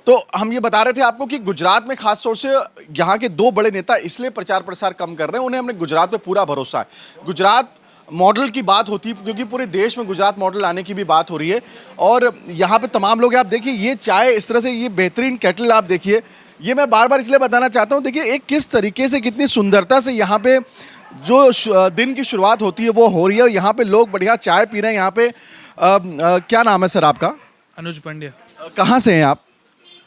तो हम ये बता रहे थे आपको कि गुजरात में खास तौर से यहाँ के दो बड़े नेता इसलिए प्रचार प्रसार कम कर रहे हैं, उन्हें हमने गुजरात पे पूरा भरोसा है। गुजरात मॉडल की बात होती है क्योंकि पूरे देश में गुजरात मॉडल आने की भी बात हो रही है। और यहाँ पे तमाम लोग, आप देखिए ये चाय इस तरह से, ये बेहतरीन केटल आप देखिए, ये मैं बार बार इसलिए बताना चाहता हूँ, देखिए एक किस तरीके से, कितनी सुंदरता से यहाँ पे जो दिन की शुरुआत होती है वो हो रही है। यहाँ पे लोग बढ़िया चाय पी रहे हैं। यहाँ पे क्या नाम है सर आपका? अनुज पांड्या। कहाँ से हैं आप?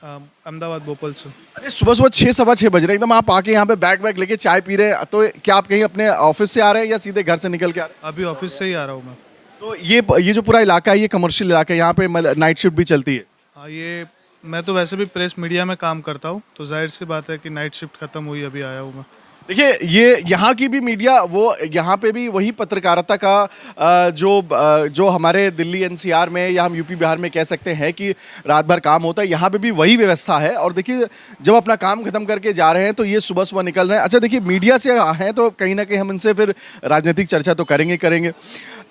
अहमदाबाद भोपाल से। अरे सुबह सुबह 6 सवा 6 बज रहे हैं एकदम, आप आके यहाँ पे बैग वैग लेके चाय पी रहे हैं। तो क्या आप कहीं अपने ऑफिस से आ रहे हैं या सीधे घर से निकल के आ रहे हैं? अभी ऑफिस से ही आ रहा हूँ मैं। तो ये जो पूरा इलाका है, ये कमर्शियल इलाका है, यहाँ पे नाइट शिफ्ट भी चलती है? हाँ, ये मैं तो वैसे भी प्रेस मीडिया में काम करता हूँ, तो जाहिर सी बात है कि नाइट शिफ्ट खत्म हुई, अभी आया हूँ मैं। देखिए ये यहाँ की भी मीडिया, वो यहाँ पे भी वही पत्रकारिता का जो हमारे दिल्ली एनसीआर में या हम यूपी बिहार में कह सकते हैं कि रात भर काम होता है, यहाँ पे भी वही व्यवस्था है। और देखिए जब अपना काम खत्म करके जा रहे हैं तो ये सुबह सुबह निकल रहे हैं। अच्छा देखिए, मीडिया से हैं तो कहीं ना कहीं हम इनसे फिर राजनीतिक चर्चा तो करेंगे।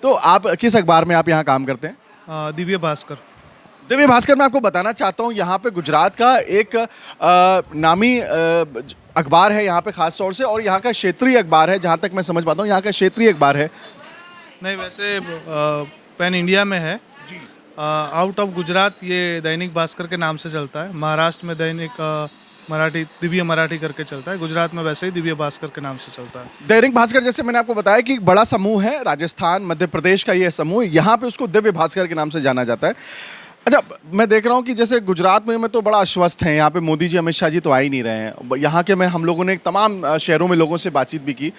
तो आप किस अखबार में आप यहाँ काम करते हैं? दिव्य भास्कर। दिव्य भास्कर में आपको बताना चाहता हूँ, यहाँ पे गुजरात का एक नामी अखबार है यहाँ पे खास तौर से, और यहाँ का क्षेत्रीय अखबार है, जहाँ तक मैं समझ पाता हूँ यहाँ का क्षेत्रीय अखबार है। नहीं, वैसे पैन इंडिया में है जी। आउट ऑफ गुजरात ये दैनिक भास्कर के नाम से चलता है। महाराष्ट्र में दैनिक मराठी, दिव्य मराठी करके चलता है। गुजरात में वैसे ही दिव्य भास्कर के नाम से चलता है। दैनिक भास्कर, जैसे मैंने आपको बताया कि एक बड़ा समूह है, राजस्थान मध्य प्रदेश का ये समूह, यहाँ पे उसको दिव्य भास्कर के नाम से जाना जाता है। अच्छा, मैं देख रहा हूँ कि जैसे गुजरात में तो बड़ा आश्वस्त हैं, यहाँ पे मोदी जी, अमित शाह जी तो आ ही नहीं रहे हैं। यहाँ के हम लोगों ने तमाम शहरों में लोगों से बातचीत भी की।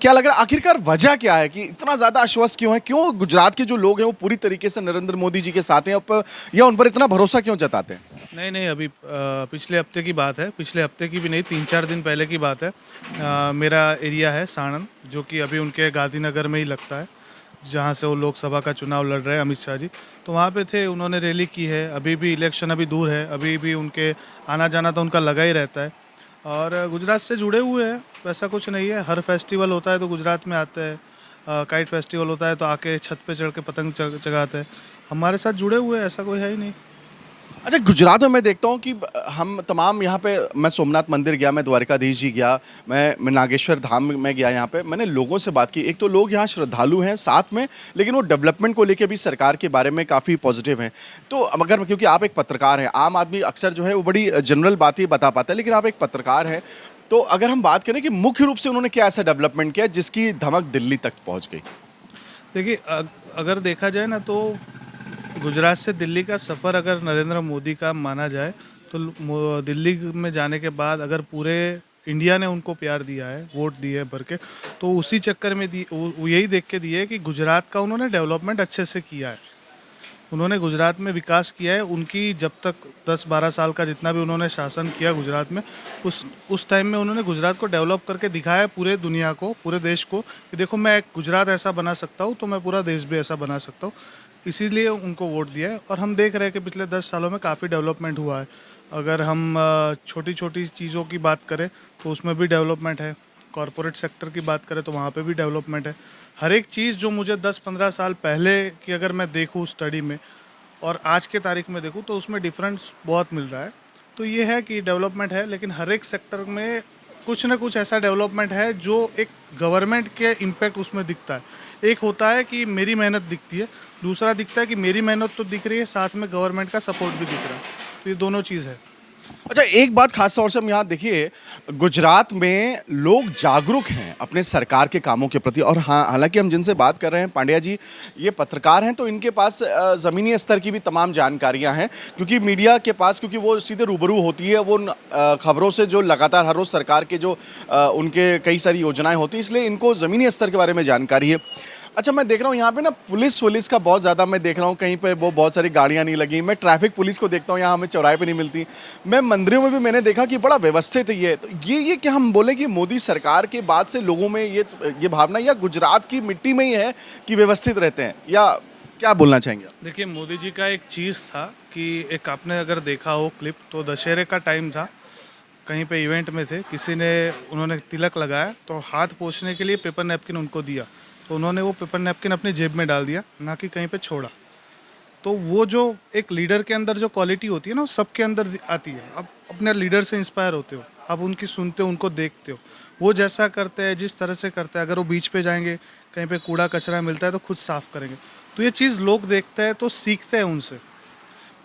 क्या लग रहा है आखिरकार वजह क्या है कि इतना ज़्यादा आश्वस्त क्यों है? क्यों गुजरात के जो लोग हैं वो पूरी तरीके से नरेंद्र मोदी जी के साथ हैं, या उन पर इतना भरोसा क्यों जताते हैं? नहीं, अभी पिछले हफ्ते की बात है, पिछले हफ्ते की भी नहीं, 3-4 दिन पहले की बात है। मेरा एरिया है साणंद, जो कि अभी उनके गांधीनगर में ही लगता है, जहाँ से वो लोकसभा का चुनाव लड़ रहे हैं अमित शाह जी। तो वहाँ पे थे, उन्होंने रैली की है। अभी भी इलेक्शन अभी दूर है, अभी भी उनके आना जाना तो उनका लगा ही रहता है, और गुजरात से जुड़े हुए हैं। वैसा कुछ नहीं है, हर फेस्टिवल होता है तो गुजरात में आते हैं। काइट फेस्टिवल होता है तो आके छत पे चढ़ के पतंग चगाते हैं। हमारे साथ जुड़े हुए हैं, ऐसा कोई है ही नहीं। अच्छा, गुजरात में मैं देखता हूँ कि हम तमाम यहाँ पे, मैं सोमनाथ मंदिर गया, मैं द्वारकाधीश जी गया, मैं नागेश्वर धाम में गया। यहाँ पे मैंने लोगों से बात की। एक तो लोग यहाँ श्रद्धालु हैं साथ में, लेकिन वो डेवलपमेंट को लेके भी सरकार के बारे में काफ़ी पॉजिटिव हैं। तो अगर, क्योंकि आप एक पत्रकार हैं, आम आदमी अक्सर जो है वो बड़ी जनरल बात ही बता पाता है, लेकिन आप एक पत्रकार हैं, तो अगर हम बात करें कि मुख्य रूप से उन्होंने क्या ऐसा डेवलपमेंट किया जिसकी धमक दिल्ली तक पहुँच गई? देखिए, अगर देखा जाए ना, तो गुजरात से दिल्ली का सफ़र अगर नरेंद्र मोदी का माना जाए, तो दिल्ली में जाने के बाद अगर पूरे इंडिया ने उनको प्यार दिया है, वोट दिए है भर के, तो उसी चक्कर में यही देख के दिए कि गुजरात का उन्होंने डेवलपमेंट अच्छे से किया है। उन्होंने गुजरात में विकास किया है। उनकी जब तक 10-12 साल का जितना भी उन्होंने शासन किया गुजरात में, उस टाइम में उन्होंने गुजरात को डेवलप करके दिखाया पूरे दुनिया को, पूरे देश को, कि देखो मैं एक गुजरात ऐसा बना सकता हूँ तो मैं पूरा देश भी ऐसा बना सकता हूँ। इसीलिए उनको वोट दिया है। और हम देख रहे हैं कि पिछले 10 सालों में काफ़ी डेवलपमेंट हुआ है। अगर हम छोटी छोटी चीज़ों की बात करें तो उसमें भी डेवलपमेंट है। कॉरपोरेट सेक्टर की बात करें तो वहाँ पे भी डेवलपमेंट है। हर एक चीज़ जो मुझे 10-15 साल पहले की अगर मैं देखूँ स्टडी में और आज के तारीख में देखूँ, तो उसमें डिफरेंस बहुत मिल रहा है। तो ये है कि डेवलपमेंट है, लेकिन हर एक सेक्टर में कुछ ना कुछ ऐसा डेवलपमेंट है जो एक गवर्नमेंट के इम्पैक्ट उसमें दिखता है। एक होता है कि मेरी मेहनत दिखती है, दूसरा दिखता है कि मेरी मेहनत तो दिख रही है, साथ में गवर्नमेंट का सपोर्ट भी दिख रहा है। तो ये दोनों चीज़ है। अच्छा, एक बात खास तौर से हम यहाँ देखिए, गुजरात में लोग जागरूक हैं अपने सरकार के कामों के प्रति। और हाँ, हालांकि हम जिनसे बात कर रहे हैं पांड्या जी, ये पत्रकार हैं, तो इनके पास ज़मीनी स्तर की भी तमाम जानकारियां हैं, क्योंकि मीडिया के पास, क्योंकि वो सीधे रूबरू होती है वो खबरों से, जो लगातार हर रोज़ सरकार के जो उनके कई सारी योजनाएं होती हैं, इसलिए इनको ज़मीनी स्तर के बारे में जानकारी है। अच्छा, मैं देख रहा हूँ यहाँ पे ना पुलिस का बहुत ज़्यादा मैं देख रहा हूँ, कहीं पे वो बहुत सारी गाड़ियाँ नहीं लगी। मैं ट्रैफिक पुलिस को देखता हूँ, यहाँ हमें चौराहे पे नहीं मिलती। मैं मंदिरों में भी मैंने देखा कि बड़ा व्यवस्थित है ये। तो ये क्या हम बोले कि मोदी सरकार के बाद से लोगों में ये भावना, या गुजरात की मिट्टी में ही है कि व्यवस्थित रहते हैं, या क्या बोलना चाहेंगे आप? देखिए, मोदी जी का एक चीज़ था कि एक आपने अगर देखा हो क्लिप, तो दशहरे का टाइम था, कहीं पे इवेंट में थे, किसी ने, उन्होंने तिलक लगाया तो हाथ पोंछने के लिए पेपर नैपकिन उनको दिया, तो उन्होंने वो पेपर नैपकिन अपनी जेब में डाल दिया, ना कि कहीं पे छोड़ा। तो वो जो एक लीडर के अंदर जो क्वालिटी होती है ना, वो सबके अंदर आती है। आप अपने लीडर से इंस्पायर होते हो, आप उनकी सुनते हो, उनको देखते हो, वो जैसा करते हैं, जिस तरह से करते हैं। अगर वो बीच पे जाएंगे, कहीं पे कूड़ा कचरा मिलता है तो खुद साफ करेंगे। तो ये चीज़ लोग देखते हैं तो सीखते हैं उनसे।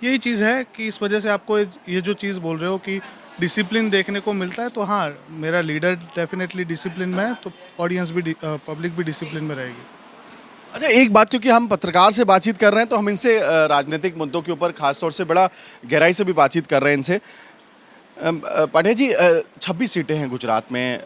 यही चीज़ है कि इस वजह से आपको ये जो चीज़ बोल रहे हो कि डिसिप्लिन देखने को मिलता है, तो हाँ, मेरा लीडर डेफिनेटली डिसिप्लिन में है, तो ऑडियंस भी पब्लिक भी डिसिप्लिन में रहेगी। अच्छा, एक बात, क्योंकि हम पत्रकार से बातचीत कर रहे हैं तो हम इनसे राजनीतिक मुद्दों के ऊपर खासतौर से बड़ा गहराई से भी बातचीत कर रहे हैं इनसे। पांड्या जी, 26 सीटें हैं गुजरात में।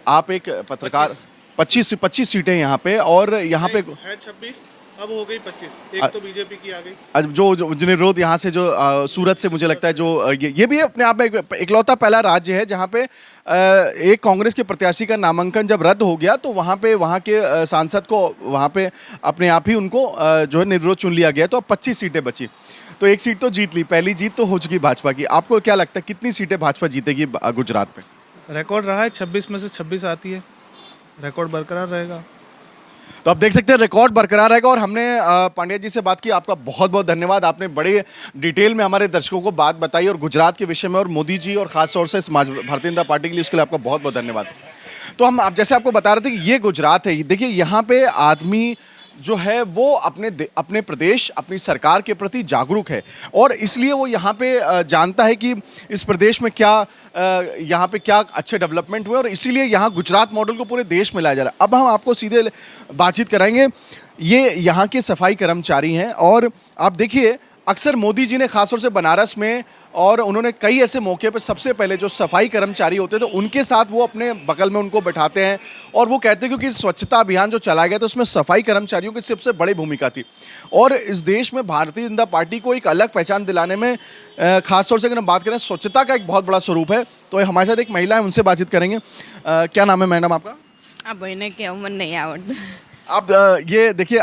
आप एक पत्रकार, 25 सीटें यहाँ पे, और यहाँ पे है 26, अब हो गई 25, एक तो बीजेपी की आ गई। जो निर्विरोध यहाँ से जो सूरत से, मुझे लगता है जो ये भी अपने आप में इकलौता पहला राज्य है जहाँ पे एक कांग्रेस के प्रत्याशी का नामांकन जब रद्द हो गया तो वहाँ पे वहाँ के सांसद को वहाँ पे अपने आप ही उनको जो है निर्विरोध चुन लिया गया। तो अब 25 सीटें बची, तो एक सीट तो जीत ली, पहली जीत तो हो चुकी भाजपा की। आपको क्या लगता है कितनी सीटें भाजपा जीतेगी गुजरात में? रिकॉर्ड रहा है 26 में से 26 आती है, रिकॉर्ड बरकरार रहेगा। तो आप देख सकते हैं रिकॉर्ड बरकरार रहेगा। और हमने पांड्या जी से बात की, आपका बहुत बहुत धन्यवाद। आपने बड़े डिटेल में हमारे दर्शकों को बात बताई और गुजरात के विषय में, और मोदी जी और खास तौर से समाज भारतीय जनता पार्टी के लिए, उसके लिए आपका बहुत बहुत धन्यवाद। तो हम आप जैसे आपको बता रहे थे कि ये गुजरात है, देखिए यहाँ पे आदमी जो है वो अपने प्रदेश, अपनी सरकार के प्रति जागरूक है, और इसलिए वो यहाँ पे जानता है कि इस प्रदेश में क्या यहाँ पे क्या अच्छे डेवलपमेंट हुए, और इसीलिए यहाँ गुजरात मॉडल को पूरे देश में लाया जा रहा है। अब हम आपको सीधे बातचीत कराएंगे। ये यहाँ के सफाई कर्मचारी हैं, और आप देखिए अक्सर मोदी जी ने खासतौर से बनारस में, और उन्होंने कई ऐसे मौके पर सबसे पहले जो सफाई कर्मचारी होते हैं तो उनके साथ वो अपने बगल में उनको बैठाते हैं, और वो कहते हैं क्योंकि स्वच्छता अभियान जो चलाया गया तो उसमें सफाई कर्मचारियों की सबसे बड़ी भूमिका थी। और इस देश में भारतीय जनता पार्टी को एक अलग पहचान दिलाने में खासतौर से अगर हम बात करें, स्वच्छता का एक बहुत बड़ा स्वरूप है। तो हमारे साथ एक महिला है, उनसे बातचीत करेंगे। क्या नाम है मैडम आपका? આ ભાઈને કેવું મને નહીં આવડતું आप ये देखिए